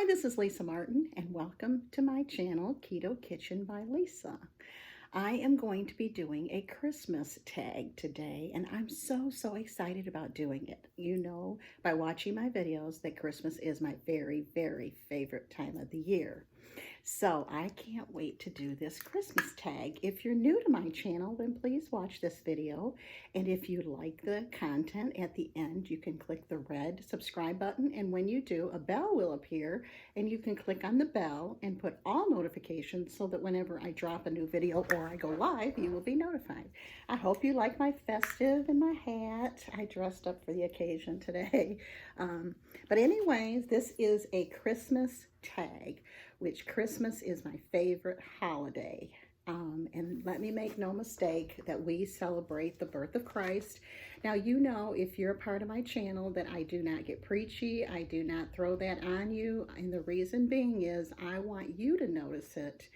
Hi, this is Lisa Martin, and welcome to my channel, Keto Kitchen by Lisa. I am going to be doing a Christmas tag today, and I'm so excited about doing it. You know by watching my videos that Christmas is my very favorite time of the year. So I can't wait to do this Christmas tag. If you're new to my channel, then please watch this video. And if you like the content at the end, you can click the red subscribe button. And when you do, a bell will appear and you can click on the bell and put all notifications so that whenever I drop a new video or I go live, you will be notified. I hope you like my festive and my hat. I dressed up for the occasion today. But anyways, this is a Christmas tag, which Christmas is my favorite holiday. And let me make no mistake that we celebrate the birth of Christ. Now, you know, if you're a part of my channel, that I do not get preachy. I do not throw that on you. And the reason being is I want you to notice it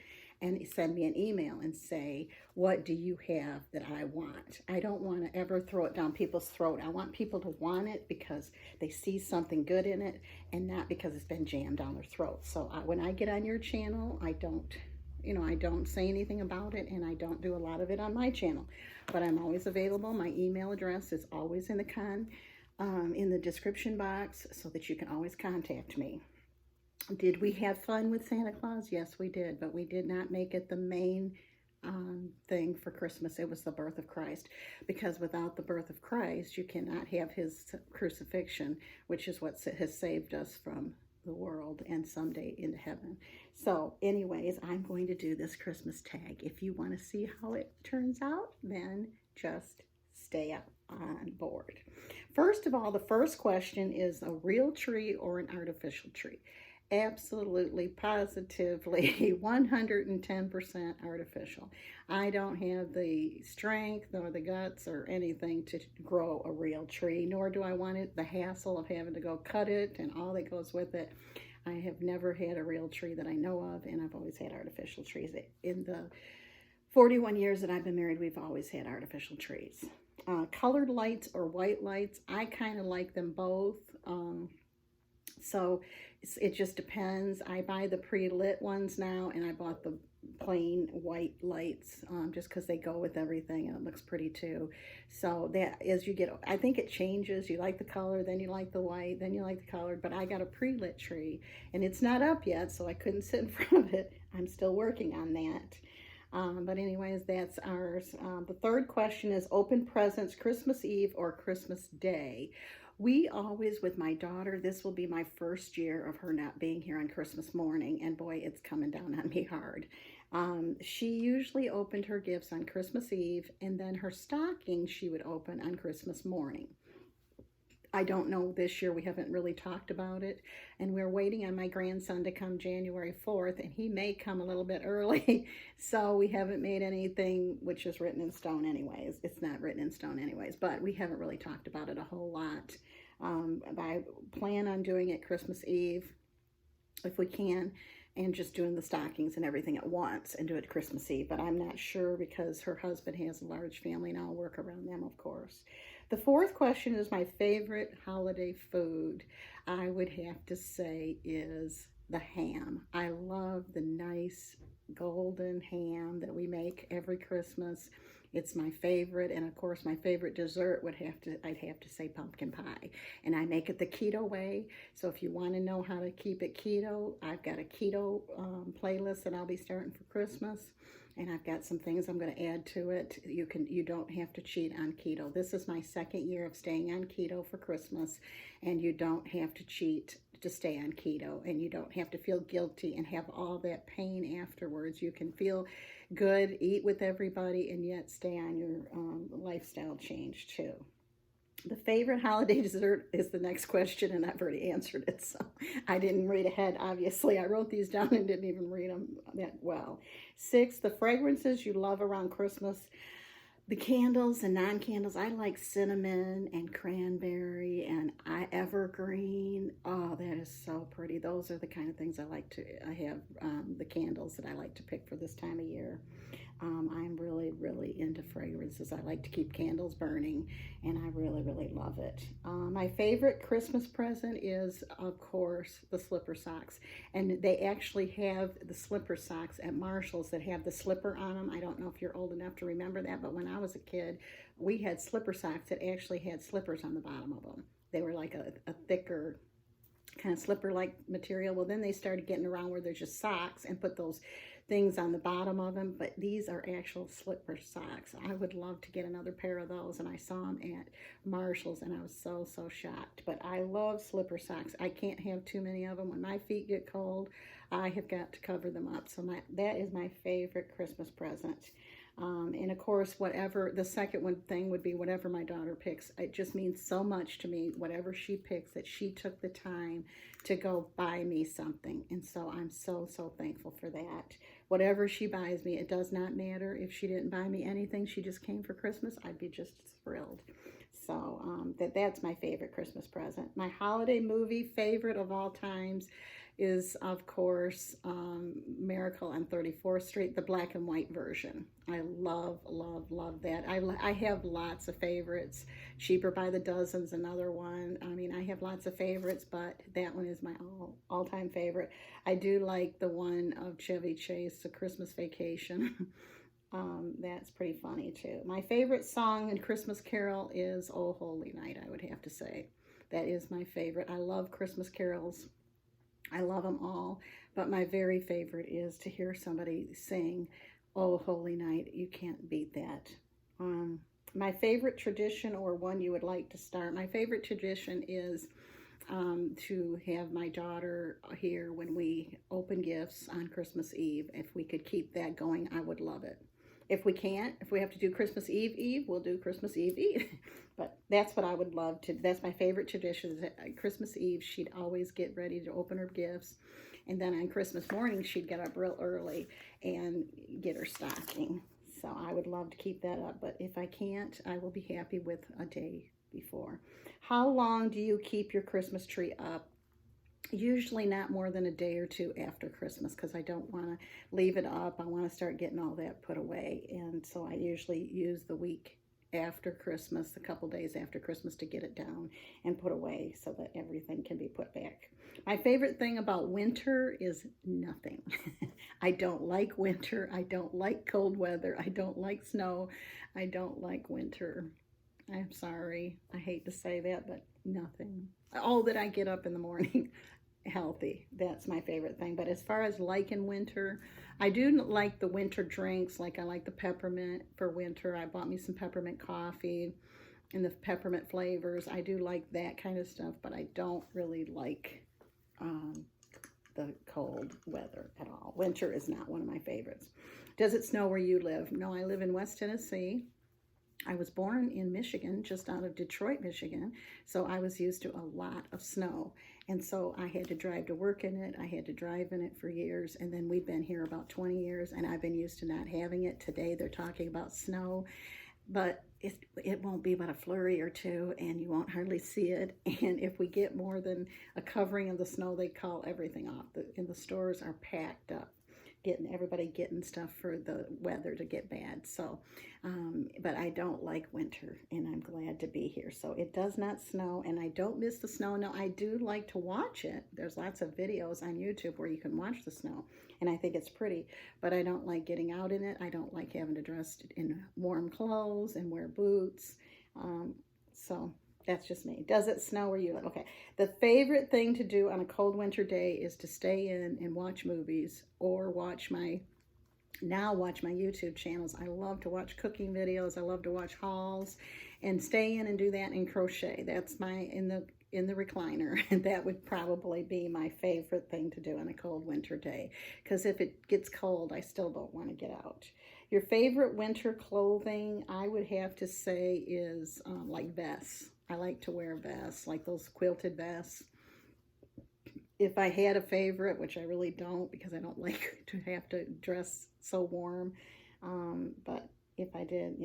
and send me an email and say, what do you have that I want? I don't want to ever throw it down people's throat. I want people to want it because they see something good in it and not because it's been jammed down their throat. So when I get on your channel, I don't say anything about it, and I don't do a lot of it on my channel. But I'm always available. My email address is always in the description box so that you can always contact me. Did we have fun with Santa Claus? Yes, we did, but we did not make it the main thing for Christmas. It was the birth of Christ, because without the birth of Christ, you cannot have his crucifixion, which is what has saved us from the world and someday into heaven. So anyways, I'm going to do this Christmas tag. If you want to see how it turns out, then just stay up on board. First of all, the first question is a real tree or an artificial tree? Absolutely, positively, 110% artificial. I don't have the strength nor the guts or anything to grow a real tree, nor do I want the hassle of having to go cut it and all that goes with it. I have never had a real tree that I know of, and I've always had artificial trees. In the 41 years that I've been married, we've always had artificial trees. Colored lights or white lights, I kind of like them both. So it just depends. I buy the pre-lit ones now, and I bought the plain white lights just because they go with everything, and it looks pretty too. So that as you get, I think it changes. You like the color, then you like the white, then you like the colored. But I got a pre-lit tree, and it's not up yet, so I couldn't sit in front of it. I'm still working on that. But anyways, that's ours. The third question is open presents Christmas Eve or Christmas Day. We always, with my daughter, this will be my first year of her not being here on Christmas morning, and boy, it's coming down on me hard. She usually opened her gifts on Christmas Eve, and then her stocking she would open on Christmas morning. I don't know this year. We haven't really talked about it, and we're waiting on my grandson to come January 4th, and he may come a little bit early, so we haven't made anything which is written in stone anyways. It's not written in stone anyways, but we haven't really talked about it a whole lot. I plan on doing it Christmas Eve if we can, and just doing the stockings and everything at once and do it Christmas Eve, but I'm not sure because her husband has a large family and I'll work around them, of course. The fourth question is my favorite holiday food. I would have to say is the ham. I love the nice golden ham that we make every Christmas. It's my favorite, and of course my favorite dessert I'd have to say pumpkin pie. And I make it the keto way, so if you want to know how to keep it keto, I've got a keto playlist that I'll be starting for Christmas. And I've got some things I'm going to add to it. You don't have to cheat on keto. This is my second year of staying on keto for Christmas, and you don't have to cheat to stay on keto, and you don't have to feel guilty and have all that pain afterwards. You can feel good, eat with everybody, and yet stay on your lifestyle change too. The favorite holiday dessert is the next question, and I've already answered it, so I didn't read ahead, obviously. I wrote these down and didn't even read them that well. 6, the fragrances you love around Christmas. The candles and non-candles, I like cinnamon and cranberry and evergreen. Oh, that is so pretty. Those are the kind of things I have the candles that I like to pick for this time of year. I'm really, really into fragrances. I like to keep candles burning, and I really, really love it. My favorite Christmas present is, of course, the slipper socks. And they actually have the slipper socks at Marshall's that have the slipper on them. I don't know if you're old enough to remember that, but when I was a kid, we had slipper socks that actually had slippers on the bottom of them. They were like a thicker kind of slipper like material. Well, then they started getting around where there's just socks and put those things on the bottom of them, but these are actual slipper socks. I would love to get another pair of those, and I saw them at Marshall's and I was so shocked. But I love slipper socks. I can't have too many of them. When my feet get cold, I have got to cover them up. So that is my favorite Christmas present. And of course, whatever the second one thing would be, whatever my daughter picks. It just means so much to me, whatever she picks, that she took the time to go buy me something. And so I'm so thankful for that. Whatever she buys me, it does not matter if she didn't buy me anything. She just came for Christmas. I'd be just thrilled. So that's my favorite Christmas present. My holiday movie favorite of all times is, of course, Miracle on 34th Street, the black and white version. I love that. I have lots of favorites. Cheaper by the Dozen's another one. I mean, I have lots of favorites, but that one is my all-time favorite. I do like the one of Chevy Chase, A Christmas Vacation. That's pretty funny too. My favorite song in Christmas Carol is Oh Holy Night, I would have to say. That is my favorite. I love Christmas carols. I love them all, but my very favorite is to hear somebody sing Oh Holy Night. You can't beat that. My favorite tradition, or one you would like to start, my favorite tradition is to have my daughter here when we open gifts on Christmas Eve. If we could keep that going, I would love it. If we can't, if we have to do Christmas Eve, we'll do Christmas Eve. But that's what I would love to. That's my favorite tradition. Christmas Eve, she'd always get ready to open her gifts. And then on Christmas morning, she'd get up real early and get her stocking. So I would love to keep that up. But if I can't, I will be happy with a day before. How long do you keep your Christmas tree up? Usually not more than a day or two after Christmas, because I don't want to leave it up. I want to start getting all that put away. And so I usually use the week after Christmas, a couple days after Christmas, to get it down and put away so that everything can be put back. My favorite thing about winter is nothing. I don't like winter. I don't like cold weather. I don't like snow. I don't like winter. I'm sorry. I hate to say that, but nothing. Oh, that I get up in the morning healthy. That's my favorite thing. But as far as liking winter, I do like the winter drinks. Like I like the peppermint for winter. I bought me some peppermint coffee and the peppermint flavors. I do like that kind of stuff, but I don't really like the cold weather at all. Winter is not one of my favorites. Does it snow where you live? No, I live in West Tennessee. I was born in Michigan, just out of Detroit, Michigan, so I was used to a lot of snow. And so I had to drive to work in it. I had to drive in it for years, and then we've been here about 20 years, and I've been used to not having it. Today they're talking about snow, but it won't be but a flurry or two, and you won't hardly see it. And if we get more than a covering of the snow, they call everything off. And the stores are packed up. Everybody getting stuff for the weather to get bad. So, but I don't like winter, and I'm glad to be here. So it does not snow, and I don't miss the snow. No, I do like to watch it. There's lots of videos on YouTube where you can watch the snow, and I think it's pretty, but I don't like getting out in it. I don't like having to dress in warm clothes and wear boots. So that's just me. Does it snow where you live? Okay. The favorite thing to do on a cold winter day is to stay in and watch movies, or watch my YouTube channels. I love to watch cooking videos. I love to watch hauls and stay in and do that, and crochet. That's in the recliner. And that would probably be my favorite thing to do on a cold winter day, because if it gets cold, I still don't want to get out. Your favorite winter clothing, I would have to say, is like vests. I like to wear vests, like those quilted vests. If I had a favorite, which I really don't, because I don't like to have to dress so warm, but if I did,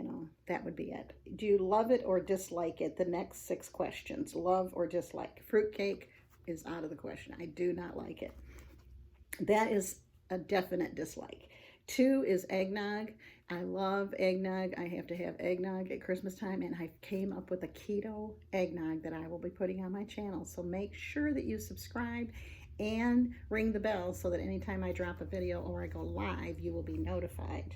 that would be it. Do you love it or dislike it? The next 6 questions. Love or dislike. Fruitcake is out of the question. I do not like it. That is a definite dislike. 2 is eggnog. I love eggnog. I have to have eggnog at Christmas time, and I came up with a keto eggnog that I will be putting on my channel. So make sure that you subscribe and ring the bell so that anytime I drop a video or I go live, you will be notified.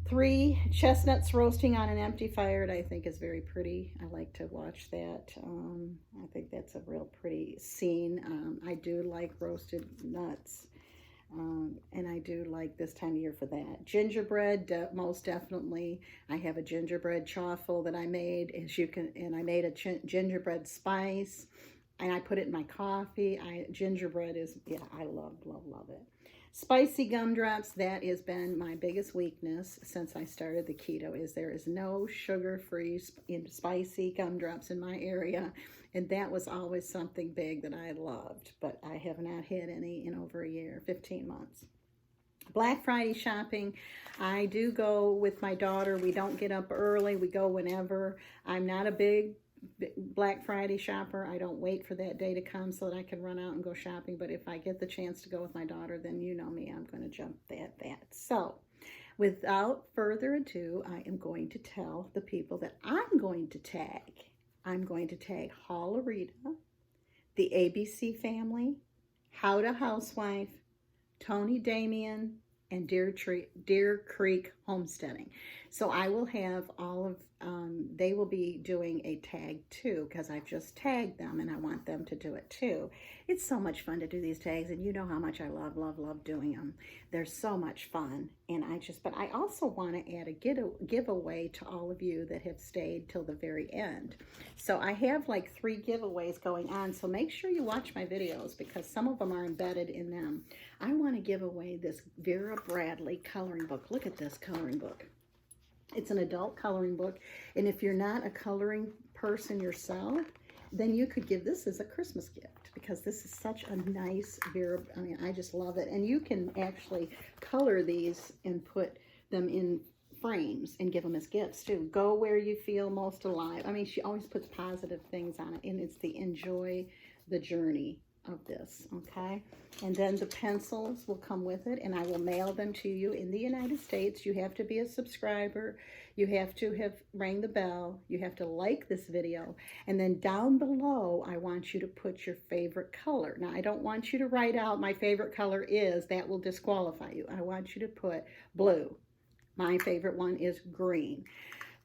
3, chestnuts roasting on an empty fire. I think is very pretty. I like to watch that. I think that's a real pretty scene. I do like roasted nuts. And I do like this time of year for that. Gingerbread, most definitely. I have a gingerbread chaffle that I made, as you can, and I made a gingerbread spice, and I put it in my coffee. Gingerbread is, yeah, I love it. Spicy gumdrops, that has been my biggest weakness since I started the keto, is there is no sugar-free spicy gumdrops in my area, and that was always something big that I loved, but I have not had any in over a year, 15 months. Black Friday shopping, I do go with my daughter. We don't get up early, we go whenever. I'm not a big Black Friday shopper. I don't wait for that day to come so that I can run out and go shopping, but if I get the chance to go with my daughter, then you know me, I'm going to jump at that. So without further ado, I am going to tell the people that I'm going to tag. I'm going to tag Hollerita, the ABC Family, How to Housewife, Tony Damien, and Deer Creek Homesteading. So I will have all of, they will be doing a tag too, because I've just tagged them and I want them to do it too. It's so much fun to do these tags, and you know how much I love doing them. They're so much fun, and but I also want to add a giveaway to all of you that have stayed till the very end. So I have like 3 giveaways going on, so make sure you watch my videos because some of them are embedded in them. I want to give away this Vera Bradley coloring book. Look at this coloring book. It's an adult coloring book, and if you're not a coloring person yourself, then you could give this as a Christmas gift, because this is such a nice I mean, I just love it. And you can actually color these and put them in frames and give them as gifts too. Go where you feel most alive. I mean, she always puts positive things on it, and it's the enjoy the journey of this, okay? And then the pencils will come with it, and I will mail them to you in the United States. You have to be a subscriber. You have to have rang the bell. You have to like this video. And then down below, I want you to put your favorite color. Now, I don't want you to write out my favorite color is. That will disqualify you. I want you to put blue. My favorite one is green.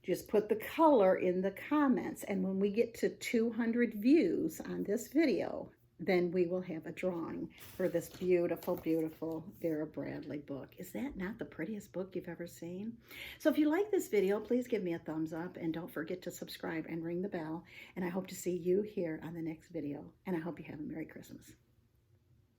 Just put the color in the comments. And when we get to 200 views on this video, then we will have a drawing for this beautiful, beautiful Vera Bradley book. Is that not the prettiest book you've ever seen? So if you like this video, please give me a thumbs up, and don't forget to subscribe and ring the bell. And I hope to see you here on the next video. And I hope you have a Merry Christmas.